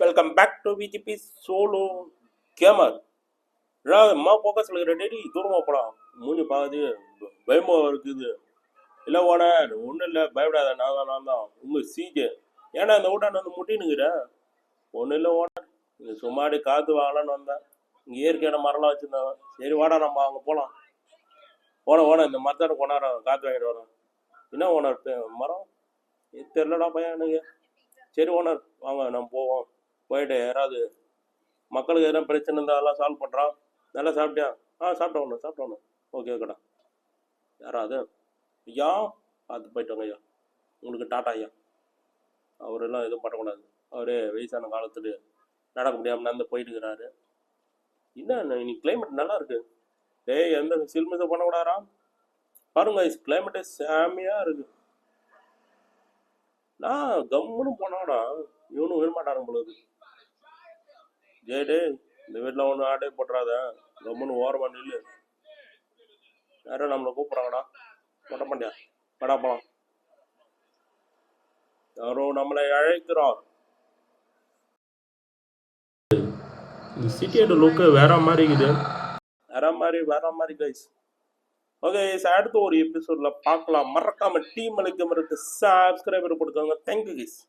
Welcome back to VGP solo gamer. அம்மா ஃபோக்கஸில் இருக்கிற டேடி தூரமாக போகலாம். மூஞ்சி பார்க்குது பயமாக இருக்குது. இல்லை ஓனர் ஒன்றும் இல்லை, பயப்படாத, நான் தான் உங்கள் சிஜே. ஏன்னா இந்த வீட்டாண்ட வந்து முட்டினுக்குற. ஒன்றும் இல்லை ஓனர், இங்கே சும்மாடி காற்று வாங்கலான்னு வந்தேன். இங்கே இயற்கையான மரம்லாம் வச்சுருந்தாங்க. சரி வாடா நம்ம அங்கே போகலாம். ஓனர் இந்த மரத்தான கொண்டாட காற்று வாங்கிட்டு வரேன். என்ன ஓனர் மரம் தெரிலடா பையன் எனக்கு. சரி ஓனர் வாங்க நம்ம போவோம். போயிட்டு யாராவது மக்களுக்கு எதனா பிரச்சனை இருந்தால் அதெல்லாம் சால்வ் பண்ணுறான். நல்லா சாப்பிட்டியா? சாப்பிட்டோன்னு. ஓகே ஓகேடா. யாராவது ஐயா பார்த்து போயிட்டோங்க ஐயா, உங்களுக்கு டாட்டா ஐயா. அவரெல்லாம் எதுவும் பண்ணக்கூடாது. அவரே வயசான காலத்தில் நடக்க முடியாமல் நடந்து போயிட்டு இருக்கிறாரு. என்ன இன்னைக்கு கிளைமேட் நல்லா இருக்கு. எந்த சில்மிஸை பண்ணக்கூடாதா பாருங்க, கிளைமேட்டே செம்மையாக இருக்கு. நான் கம்முன்னு போனாடா இவனும் விரும்பாட்டாங்க பொழுது. ஜேடே இந்த வீட்டில் ஒன்று ஆட்டே போட்டுறாத, கம்முன்னு ஓரமா நில்லு. யாரும் நம்மளை கூப்பிட்றாங்கடா. போட்ட மாட்டியா? படா போலாம். யாரோ நம்மளை அழைக்கிறார். இந்த சிட்டியோட லுக்கு வேற மாதிரி இருக்குது. வேற மாதிரி கைஸ். ஓகே, அடுத்த ஒரு எபிசோட்ல பார்க்கலாம். மறக்காம டீம் அழைக்க சப்ஸ்கிரைபர் கொடுத்தாங்க. Thank you guys.